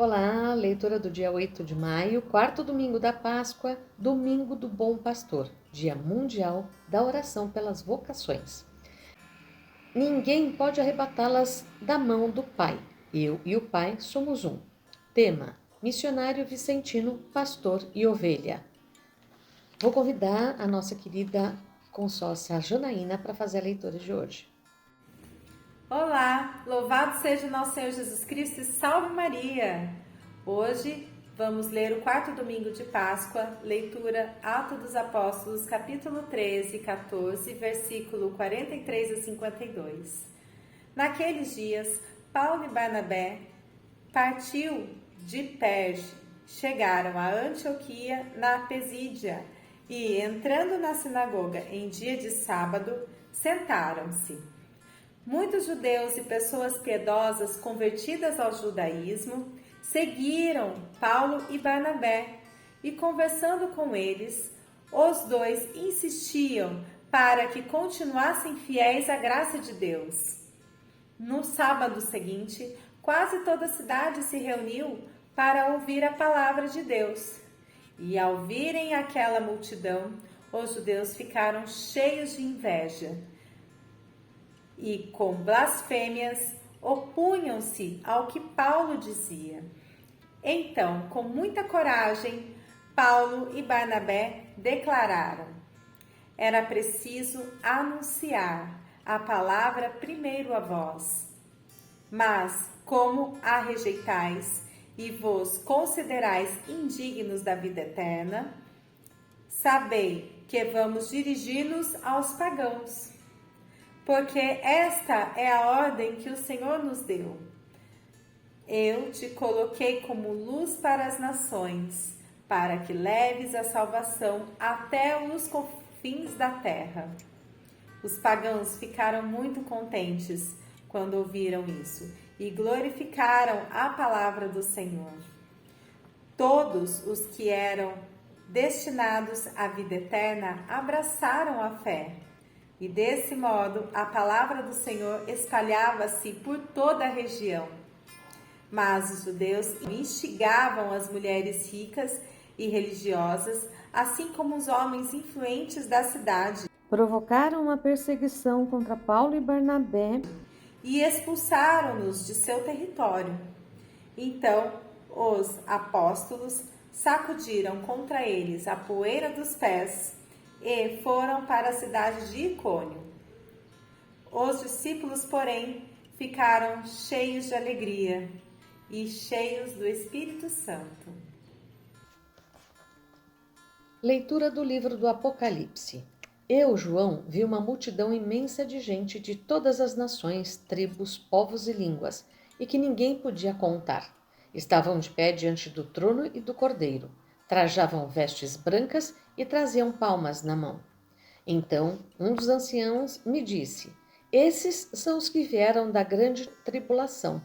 Olá, leitura do dia 8 de maio, quarto domingo da Páscoa, domingo do Bom Pastor, Dia Mundial da Oração pelas Vocações. Ninguém pode arrebatá-las da mão do Pai. Eu e o Pai somos um. Tema: Missionário Vicentino, Pastor e Ovelha. Vou convidar a nossa querida consórcia Janaína para fazer a leitura de hoje. Olá, louvado seja o nosso Senhor Jesus Cristo e salve Maria! Hoje vamos ler o quarto domingo de Páscoa, leitura Atos dos Apóstolos, capítulo 13 e 14, versículo 43 a 52. Naqueles dias, Paulo e Barnabé partiu de Perge, chegaram a Antioquia, na Pesídia, e, entrando na sinagoga em dia de sábado, sentaram-se. Muitos judeus e pessoas piedosas convertidas ao judaísmo seguiram Paulo e Barnabé e, conversando com eles, os dois insistiam para que continuassem fiéis à graça de Deus. No sábado seguinte, quase toda a cidade se reuniu para ouvir a palavra de Deus. E ao virem aquela multidão, os judeus ficaram cheios de inveja e, com blasfêmias, opunham-se ao que Paulo dizia. Então, com muita coragem, Paulo e Barnabé declararam: era preciso anunciar a palavra primeiro a vós. Mas, como a rejeitais e vos considerais indignos da vida eterna, sabei que vamos dirigir-nos aos pagãos. Porque esta é a ordem que o Senhor nos deu. Eu te coloquei como luz para as nações, para que leves a salvação até os confins da terra. Os pagãos ficaram muito contentes quando ouviram isso e glorificaram a palavra do Senhor. Todos os que eram destinados à vida eterna abraçaram a fé. E desse modo, a palavra do Senhor espalhava-se por toda a região. Mas os judeus instigavam as mulheres ricas e religiosas, assim como os homens influentes da cidade. Provocaram uma perseguição contra Paulo e Barnabé E expulsaram-nos de seu território. Então, os apóstolos sacudiram contra eles a poeira dos pés e foram para a cidade de Icônio. Os discípulos, porém, ficaram cheios de alegria e cheios do Espírito Santo. Leitura do livro do Apocalipse. Eu, João, vi uma multidão imensa de gente de todas as nações, tribos, povos e línguas, e que ninguém podia contar. Estavam de pé diante do trono e do Cordeiro. Trajavam vestes brancas e traziam palmas na mão. Então, um dos anciãos me disse: esses são os que vieram da grande tribulação.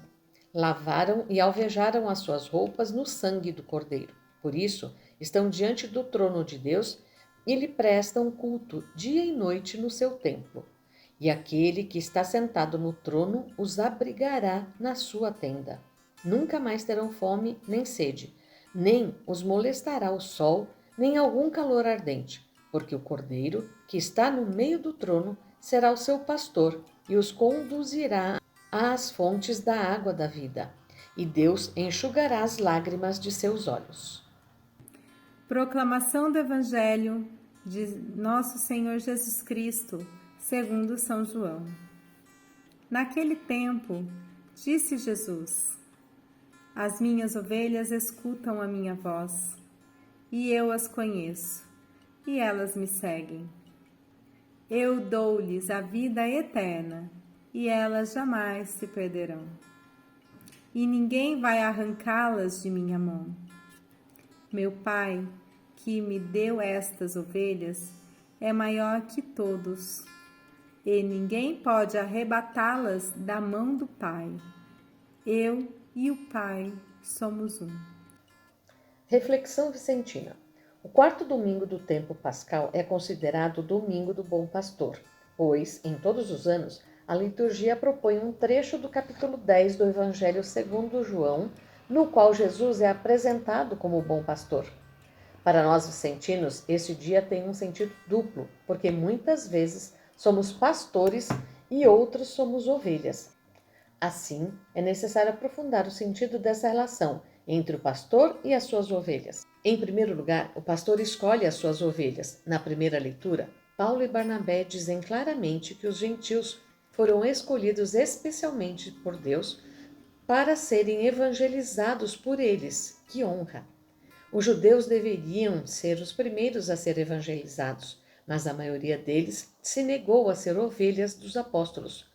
Lavaram e alvejaram as suas roupas no sangue do Cordeiro. Por isso, estão diante do trono de Deus e lhe prestam culto dia e noite no seu templo. E aquele que está sentado no trono os abrigará na sua tenda. Nunca mais terão fome nem sede, nem os molestará o sol, nem algum calor ardente, porque o Cordeiro, que está no meio do trono, será o seu pastor e os conduzirá às fontes da água da vida, e Deus enxugará as lágrimas de seus olhos. Proclamação do Evangelho de Nosso Senhor Jesus Cristo, segundo São João. Naquele tempo, disse Jesus: as minhas ovelhas escutam a minha voz, e eu as conheço, e elas me seguem. Eu dou-lhes a vida eterna, e elas jamais se perderão. E ninguém vai arrancá-las de minha mão. Meu Pai, que me deu estas ovelhas, é maior que todos, e ninguém pode arrebatá-las da mão do Pai. Eu e o Pai somos um. Reflexão vicentina. O quarto domingo do tempo pascal é considerado o domingo do Bom Pastor, pois, em todos os anos, a liturgia propõe um trecho do capítulo 10 do Evangelho segundo João, no qual Jesus é apresentado como o bom pastor. Para nós vicentinos, esse dia tem um sentido duplo, porque muitas vezes somos pastores e outros somos ovelhas. Assim, é necessário aprofundar o sentido dessa relação entre o pastor e as suas ovelhas. Em primeiro lugar, o pastor escolhe as suas ovelhas. Na primeira leitura, Paulo e Barnabé dizem claramente que os gentios foram escolhidos especialmente por Deus para serem evangelizados por eles. Que honra! Os judeus deveriam ser os primeiros a ser evangelizados, mas a maioria deles se negou a ser ovelhas dos apóstolos.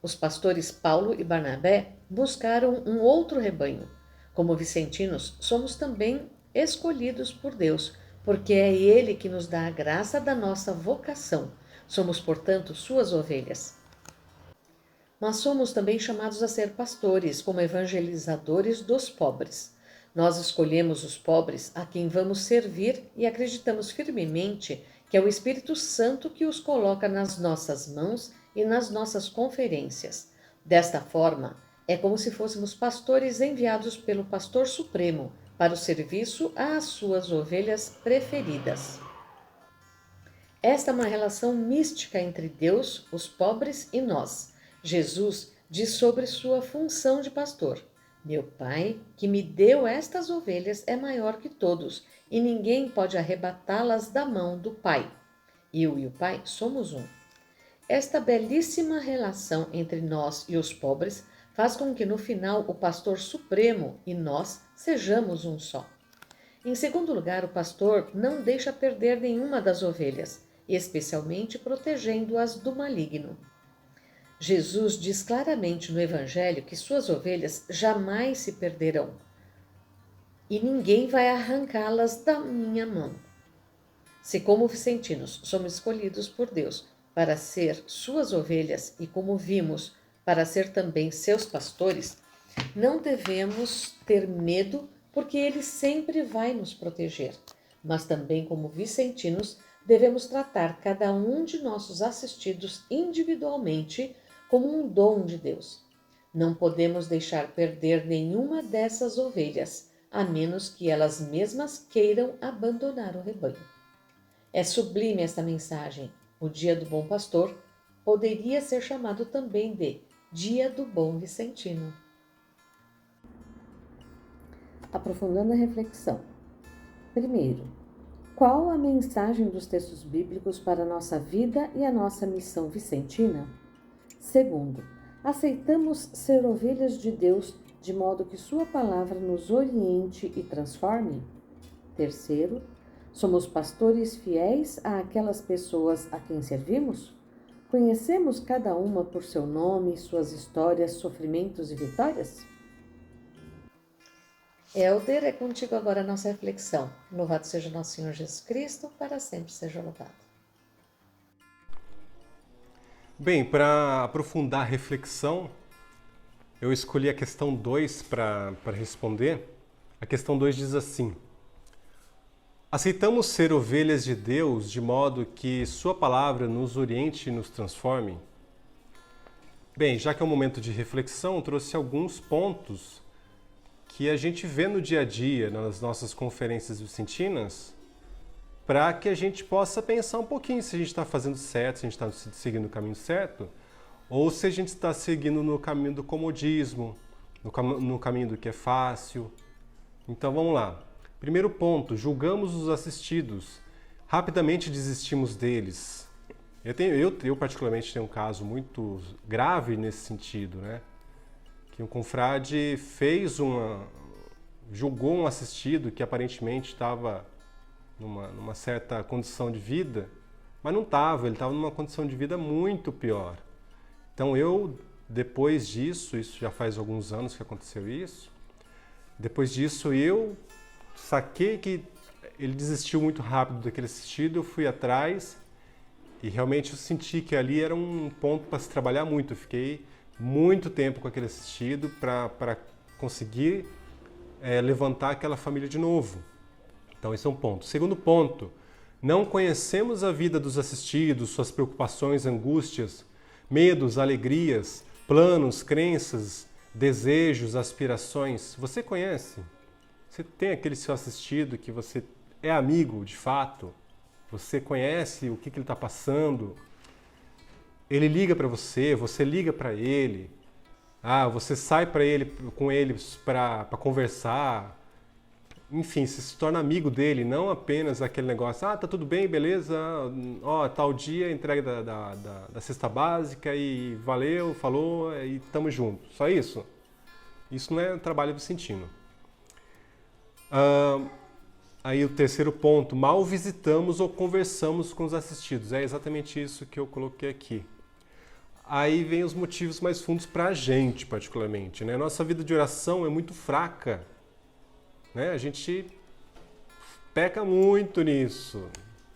Os pastores Paulo e Barnabé buscaram um outro rebanho. Como vicentinos, somos também escolhidos por Deus, porque é Ele que nos dá a graça da nossa vocação. Somos, portanto, suas ovelhas. Mas somos também chamados a ser pastores, como evangelizadores dos pobres. Nós escolhemos os pobres a quem vamos servir e acreditamos firmemente que é o Espírito Santo que os coloca nas nossas mãos e nas nossas conferências. Desta forma, é como se fôssemos pastores enviados pelo Pastor Supremo para o serviço às suas ovelhas preferidas. Esta é uma relação mística entre Deus, os pobres e nós. Jesus diz sobre sua função de pastor: Meu Pai, que me deu estas ovelhas, é maior que todos, e ninguém pode arrebatá-las da mão do Pai. Eu e o Pai somos um. Esta belíssima relação entre nós e os pobres faz com que no final o pastor supremo e nós sejamos um só. Em segundo lugar, o pastor não deixa perder nenhuma das ovelhas, especialmente protegendo-as do maligno. Jesus diz claramente no Evangelho que suas ovelhas jamais se perderão e ninguém vai arrancá-las da minha mão. Se, como vicentinos, somos escolhidos por Deus para ser suas ovelhas e, como vimos, para ser também seus pastores, não devemos ter medo, porque Ele sempre vai nos proteger. Mas também, como vicentinos, devemos tratar cada um de nossos assistidos individualmente como um dom de Deus. Não podemos deixar perder nenhuma dessas ovelhas, a menos que elas mesmas queiram abandonar o rebanho. É sublime esta mensagem. O Dia do Bom Pastor poderia ser chamado também de Dia do Bom Vicentino. Aprofundando a reflexão. Primeiro, qual a mensagem dos textos bíblicos para a nossa vida e a nossa missão vicentina? Segundo, aceitamos ser ovelhas de Deus de modo que sua palavra nos oriente e transforme? Terceiro, somos pastores fiéis àquelas pessoas a quem servimos? Conhecemos cada uma por seu nome, suas histórias, sofrimentos e vitórias? Helder, é contigo agora a nossa reflexão. Louvado seja nosso Senhor Jesus Cristo, para sempre seja louvado. Bem, para aprofundar a reflexão, eu escolhi a questão 2 para responder. A questão 2 diz assim: aceitamos ser ovelhas de Deus de modo que sua palavra nos oriente e nos transforme? Bem, já que é um momento de reflexão, trouxe alguns pontos que a gente vê no dia a dia, nas nossas conferências vicentinas, para que a gente possa pensar um pouquinho se a gente está fazendo certo, se a gente está seguindo o caminho certo, ou se a gente está seguindo no caminho do comodismo, no caminho do que é fácil. Então vamos lá. Primeiro ponto, julgamos os assistidos, rapidamente desistimos deles. Eu particularmente tenho um caso muito grave nesse sentido, né? Que um confrade julgou um assistido que aparentemente estava numa certa condição de vida, mas não estava, ele estava numa condição de vida muito pior. Então depois disso, isso já faz alguns anos que aconteceu isso, depois disso eu saquei que ele desistiu muito rápido daquele assistido, eu fui atrás e realmente eu senti que ali era um ponto para se trabalhar muito. Eu fiquei muito tempo com aquele assistido para conseguir levantar aquela família de novo. Então esse é um ponto. Segundo ponto, não conhecemos a vida dos assistidos, suas preocupações, angústias, medos, alegrias, planos, crenças, desejos, aspirações. Você conhece? Você tem aquele seu assistido que você é amigo de fato? Você conhece o que ele está passando? Ele liga para você, você liga para ele. Você sai com ele para conversar. Enfim, você se torna amigo dele, não apenas aquele negócio, tá tudo bem, beleza, tal dia, entrega da cesta básica e valeu, falou e tamo junto. Só isso? Isso não é trabalho vicentino. Aí o terceiro ponto, mal visitamos ou conversamos com os assistidos. É exatamente isso que eu coloquei aqui. Aí vem os motivos mais fundos para a gente, particularmente, né? Nossa vida de oração é muito fraca, né? A gente peca muito nisso,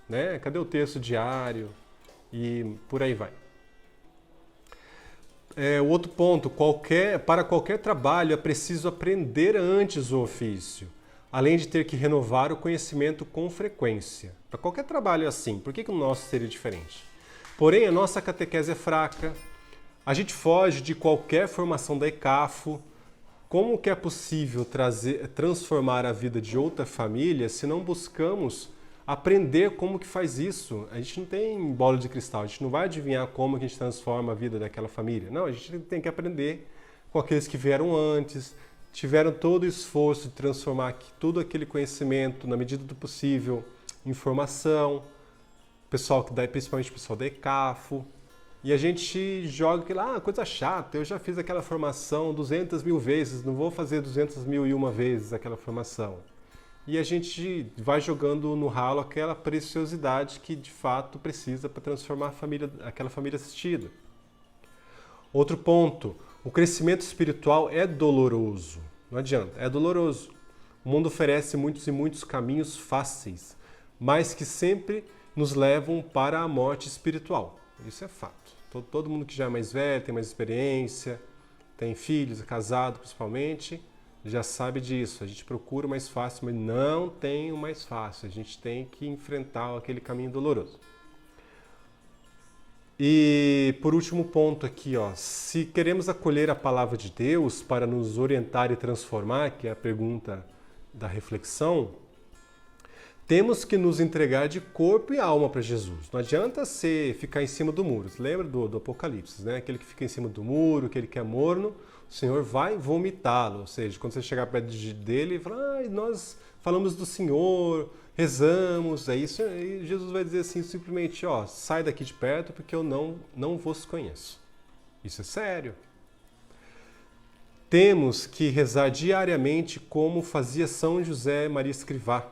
né? Cadê o texto diário? E por aí vai. O outro ponto, para qualquer trabalho é preciso aprender antes o ofício, além de ter que renovar o conhecimento com frequência. Para qualquer trabalho é assim, por que o nosso seria diferente? Porém, a nossa catequese é fraca, a gente foge de qualquer formação da ECAFO. Como que é possível transformar a vida de outra família se não buscamos aprender como que faz isso? A gente não tem bola de cristal, a gente não vai adivinhar como que a gente transforma a vida daquela família. Não, a gente tem que aprender com aqueles que vieram antes, tiveram todo o esforço de transformar todo aquele conhecimento, na medida do possível, em informação, principalmente o pessoal da ECAFO. E a gente joga aquilo, coisa chata, eu já fiz aquela formação 200 mil vezes, não vou fazer 200.001 vezes aquela formação. E a gente vai jogando no ralo aquela preciosidade que de fato precisa para transformar aquela família assistida. Outro ponto, o crescimento espiritual é doloroso, não adianta, é doloroso. O mundo oferece muitos e muitos caminhos fáceis, mas que sempre nos levam para a morte espiritual. Isso é fato. Todo mundo que já é mais velho, tem mais experiência, tem filhos, é casado principalmente, já sabe disso. A gente procura o mais fácil, mas não tem o mais fácil. A gente tem que enfrentar aquele caminho doloroso. E por último ponto aqui, se queremos acolher a palavra de Deus para nos orientar e transformar, que é a pergunta da reflexão, temos que nos entregar de corpo e alma para Jesus. Não adianta você ficar em cima do muro. Você lembra do Apocalipse, né? Aquele que fica em cima do muro, aquele que é morno, o Senhor vai vomitá-lo. Ou seja, quando você chegar perto dele e falar, nós falamos do Senhor, rezamos, é isso. E Jesus vai dizer assim, simplesmente, sai daqui de perto porque eu não vos conheço. Isso é sério. Temos que rezar diariamente como fazia São José Maria Escrivá.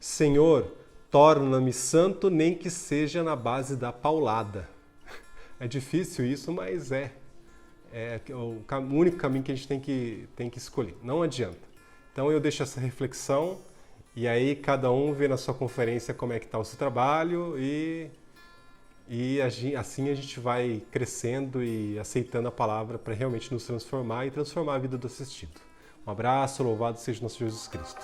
Senhor, torna-me santo, nem que seja na base da paulada. É difícil isso, mas é o único caminho que a gente tem que escolher. Não adianta. Então eu deixo essa reflexão e aí cada um vê na sua conferência como é que está o seu trabalho e assim a gente vai crescendo e aceitando a palavra para realmente nos transformar e transformar a vida do assistido. Um abraço, louvado seja nosso Jesus Cristo.